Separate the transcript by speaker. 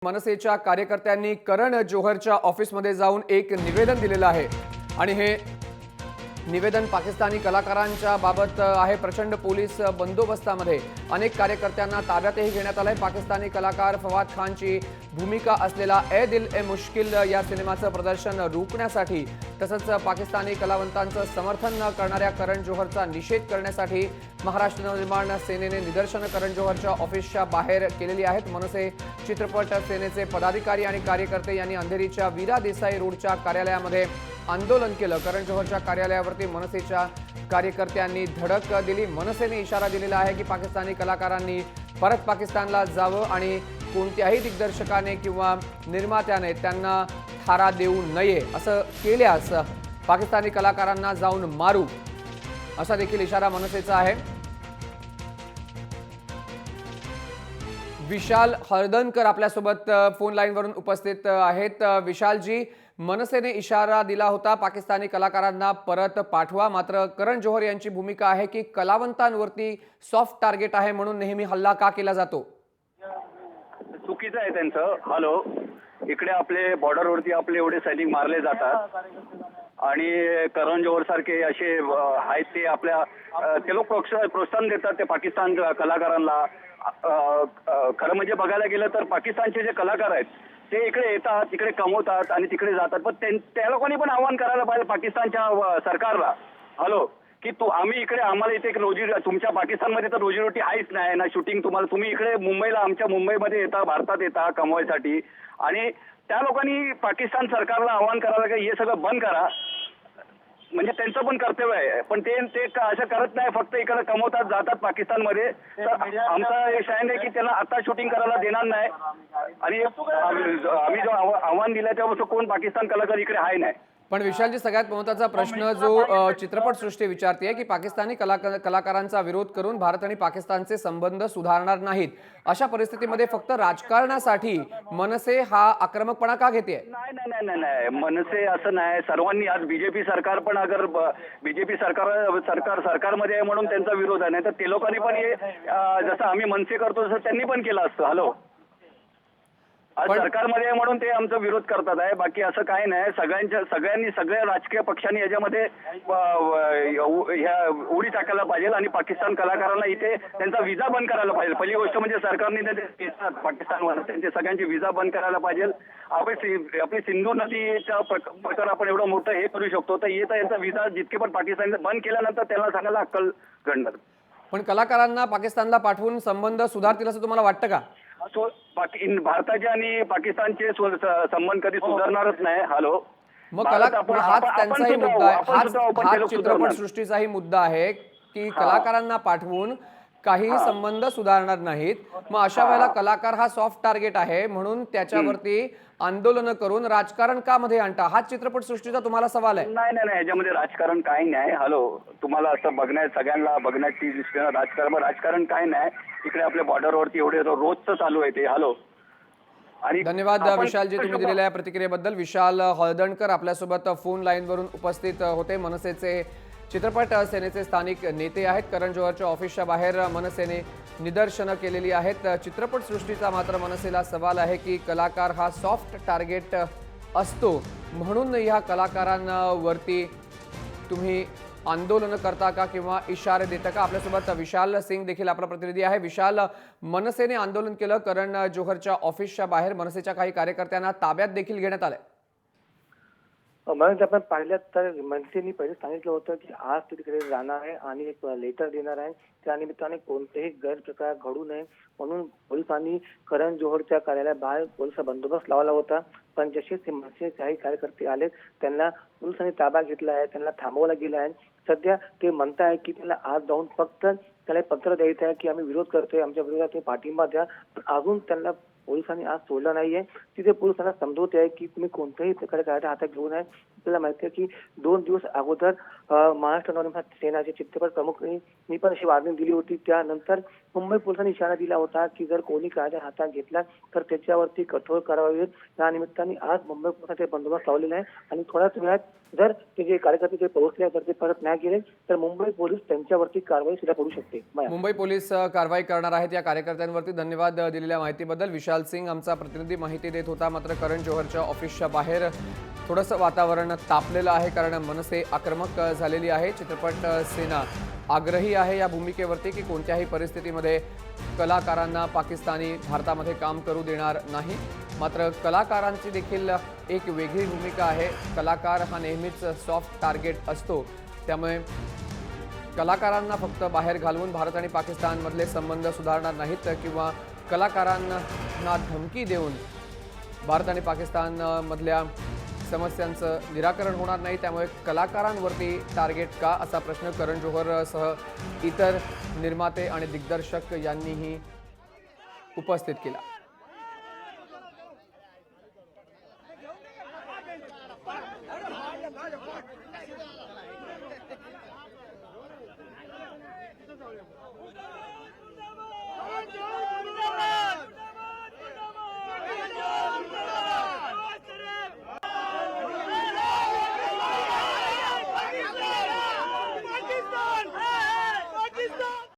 Speaker 1: मनसेच्या कार्यकर्त्यांनी करण जोहरच्या ऑफिसमध्ये जाऊन एक निवेदन दिलेलं आहे आणि हे निवेदन पाकिस्तानी कलाकारांच्या बाबत आहे। प्रचंड पोलीस बंदोबस्तामध्ये अनेक कार्यकर्त्यांना ताब्यातही घेण्यात आले। पाकिस्तानी कलाकार फवाद खानची भूमिका असलेला ए दिल ए मुश्किल या सिनेमाचं प्रदर्शन रोखण्यासाठी तसंच पाकिस्तानी कलावंतांचं समर्थन करणाऱ्या करण जोहरचा निषेध करण्यासाठी महाराष्ट्र नवनिर्माण सेनेने निदर्शनं करण जोहरच्या ऑफिसच्या बाहेर केलेली आहेत। मनसे चित्रपट सेनेचे पदाधिकारी आणि कार्यकर्ते यांनी अंधेरीच्या वीरा देसाई रोडच्या कार्यालयामध्ये आंदोलन केलं। करण जोहरच्या कार्यालयावरती मनसेच्या कार्यकर्त्यांनी धडक दिली। मनसेने इशारा दिलेला आहे की पाकिस्तानी कलाकारांनी परत पाकिस्तानला जावं आणि कोणत्याही दिग्दर्शकाने किंवा निर्मात्याने त्यांना थारा देऊ नये, असं केल्यास पाकिस्तानी कलाकारांना जाऊन मारू, असा देखील इशारा मनसेचा आहे। विशाल हळदणकर आपल्यासोबत फोन लाईनवरून उपस्थित आहेत। विशालजी, मनसेने इशारा दिला होता पाकिस्तानी कलाकारांना परत पाठवा, मात्र करण जोहर यांची भूमिका आहे की कलावंतांवरती सॉफ्ट टार्गेट आहे म्हणून नेहमी हल्ला का केला जातो?
Speaker 2: चुकीचं आहे त्यांचं। हॅलो, इकडे आपले बॉर्डरवरती आपले एवढे सैनिक मारले जातात आणि करण जोहर सारखे असे आहेत ते आपल्या ते लोक प्रोत्साहन देतात ते पाकिस्तान कलाकारांना। खरं म्हणजे बघायला गेलं तर पाकिस्तानचे जे कलाकार आहेत ते इकडे येतात, तिकडे कमवतात आणि तिकडे जातात, पण त्या लोकांनी पण आव्हान करायला पाहिजे पाकिस्तानच्या सरकारला। हॅलो, की आम्ही इकडे आम्हाला इथे रोजी तुमच्या पाकिस्तानमध्ये तर रोजीरोटी आहेच नाही ना, शूटिंग तुम्ही इकडे मुंबईला आमच्या मुंबईमध्ये येता, भारतात येता कमवायसाठी, आणि त्या लोकांनी पाकिस्तान सरकारला आव्हान करायला की हे सगळं बंद करा, म्हणजे त्यांचं पण कर्तव्य आहे। पण ते असं करत नाही, फक्त इकडे कमवतात, जातात पाकिस्तानमध्ये। तर आमचा एक आहे की त्यांना आता शूटिंग करायला देणार नाही, आणि आम्ही जो आव्हान दिलं त्यापासून कोण पाकिस्तान कलाकार इकडे आहे नाही।
Speaker 1: पण विशालजी, सगळ्यात महत्त्वाचा प्रश्न जो चित्रपटसृष्टी विचारते की पाकिस्तानी कलाकारांचा विरोध करून भारत आणि पाकिस्तानचे संबंध सुधारणार नाहीत, अशा परिस्थितीमध्ये फक्त राजकारणासाठी मनसे हा आक्रमकपणा का घेते?
Speaker 2: नाही नाही नाही नाही, मनसे असं नाही। सर्वांनी आज बीजेपी सरकार पण अगर बीजेपी सरकारमध्ये आहे म्हणून त्यांचा विरोध आहे, नाही तर ते लोकांनी पण हे जसं आम्ही मनसे करतो तसं त्यांनी पण केलं असतं। हॅलो, आज सरकारमध्ये आहे म्हणून ते आमचा विरोध करतात आहे, बाकी असं काही नाही। सगळ्या राजकीय पक्षांनी याच्यामध्ये उडी टाकायला पाहिजे आणि पाकिस्तान कलाकारांना इथे त्यांचा विजा बंद करायला पाहिजे। पहिली गोष्ट म्हणजे सरकारने पाकिस्तानवर त्यांचे सगळ्यांचे विजा बंद करायला पाहिजे। आपली सिंधू नदीच्या प्रकार आपण एवढं मोठं हे करू शकतो, तर येता यांचा विजा जितके पण पाकिस्तानने बंद केल्यानंतर त्यांना सांगायला अक्कल घडणार।
Speaker 1: पण कलाकारांना पाकिस्तानला पाठवून संबंध सुधारतील असं तुम्हाला वाटतं का?
Speaker 2: भारताचे आणि पाकिस्तानचे संबंध कधी सुधारणारच नाही। हॅलो,
Speaker 1: मग हाच त्यांचाही मुद्दा आहे, हाच चित्रपट सृष्टीचाही मुद्दा आहे की कलाकारांना पाठवून काही संबंध सुधारणार नाहीत। मग अशा वेळेला कलाकार हा सॉफ्ट टार्गेट आहे म्हणून त्याच्यावरती आंदोलन करून राजकारण का मध्ये आणता? हाच चित्रपट सृष्टीचा तुम्हाला सवाल आहे?
Speaker 2: नाही नाही नाही, याच्यामध्ये राजकारण काही नाही। हॅलो, तुम्हाला असं सगळ्यांना बघण्याची दृष्टीनं राजकारण काही नाही। इकडे आपल्या बॉर्डरवरती एवढे रोजचं चालू आहे ते। हॅलो, आणि
Speaker 1: धन्यवाद विशालजी तुम्ही दिलेल्या या प्रतिक्रियेबद्दल। विशाल हळदणकर आपल्यासोबत फोन लाईनवरून उपस्थित होते। मनसेचे चित्रपट सेनेचे स्थानिक नेते आहेत। करण जोहरच्या ऑफिसच्या बाहेर मनसेने निदर्शनं केलेली आहेत। चित्रपट सृष्टीचा मात्र मनसेला सवाल आहे की कलाकार हा सॉफ्ट टार्गेट असतो म्हणून ह्या कलाकारांवरती तुम्ही आंदोलन करता का किंवा इशारे देता का? आपल्यासोबत विशाल सिंग देखील आपला प्रतिनिधी आहे। विशाल, मनसेने आंदोलन केलं करण जोहरच्या ऑफिसच्या बाहेर, मनसेच्या काही कार्यकर्त्यांना ताब्यात देखील घेण्यात आलंय।
Speaker 3: म्हणून आपण पाहिलं तर मनसेनी पहिले सांगितलं होतं की आज ते तिकडे जाणार आहे आणि एक लेटर देणार आहे, त्या निमित्ताने कोणतेही गैरप्रकार घडू नये म्हणून पोलिसांनी करण जोहरच्या कार्यालयाबाहेर पोलिस बंदोबस्त लावला होता। पण जसे मनसे काही कार्यकर्ते आले त्यांना पोलिसांनी ताब्यात घेतला आहे, त्यांना थांबवलं गेलं आहे। सध्या ते म्हणताय की त्याला आज जाऊन फक्त त्याला पत्र द्यायचं आहे की आम्ही विरोध करतोय, आमच्या विरोधात पाठिंबा द्या, पण अजून त्यांना पोलिसांनी आज सोडलं नाहीये। तिथे पोलिसांना समजवते आहे की तुम्ही कोणत्याही प्रकारे कायदा हातात घेऊ नये। आपल्याला माहिती आहे की 2 दिवस अगोदर महाराष्ट्र नवनिर्माण सेनाचे चित्रपट प्रमुखांनी पण अशी वार्निंग दिली होती, त्यानंतर मुंबई पोलिसांनी इशारा दिला होता की जर कोणी कायदा हातात घेतला तर त्याच्यावरती कठोर कारवाई होईल. या निमित्ताने आज मुंबई पोलिसांचे बंदोबस्त लावलेला आहे आणि थोड्याच वेळात जर ते जे कार्यकर्ते जे पोहोचले तर ते परत नाही गेले तर मुंबई पोलीस त्यांच्यावरती कारवाई सुद्धा करू शकते. माया.
Speaker 1: मुंबई पोलीस कारवाई करणार आहेत या कार्यकर्त्यांवरती. धन्यवाद दिलेल्या माहितीबद्दल. विशाल सिंग आमचा प्रतिनिधी माहिती देत होता. मात्र करण जोहरच्या ऑफिसच्या बाहेर थोडंसं वातावरण तापलेलं आहे कारण मनसे आक्रमक झालेली आहे. चित्रपट सेना आग्रही आहे या भूमिकेवरती की कोणत्याही परिस्थितीमध्ये कलाकारांना पाकिस्तानी भारतामध्ये काम करू देणार नाही. मात्र कलाकारांची देखील एक वेगळी भूमिका आहे. कलाकार हा नेहमीच सॉफ्ट टार्गेट असतो. त्यामुळे कलाकारांना फक्त बाहेर घालवून भारत आणि पाकिस्तानमधले संबंध सुधारणार नाहीत किंवा कलाकारांना धमकी देऊन भारत आणि पाकिस्तानमधल्या समस्यांचं निराकरण होणार नाही. त्यामुळे कलाकारांवरती टार्गेट का असा प्रश्न करण जोहरसह इतर निर्माते आणि दिग्दर्शक यांनीही उपस्थित केला.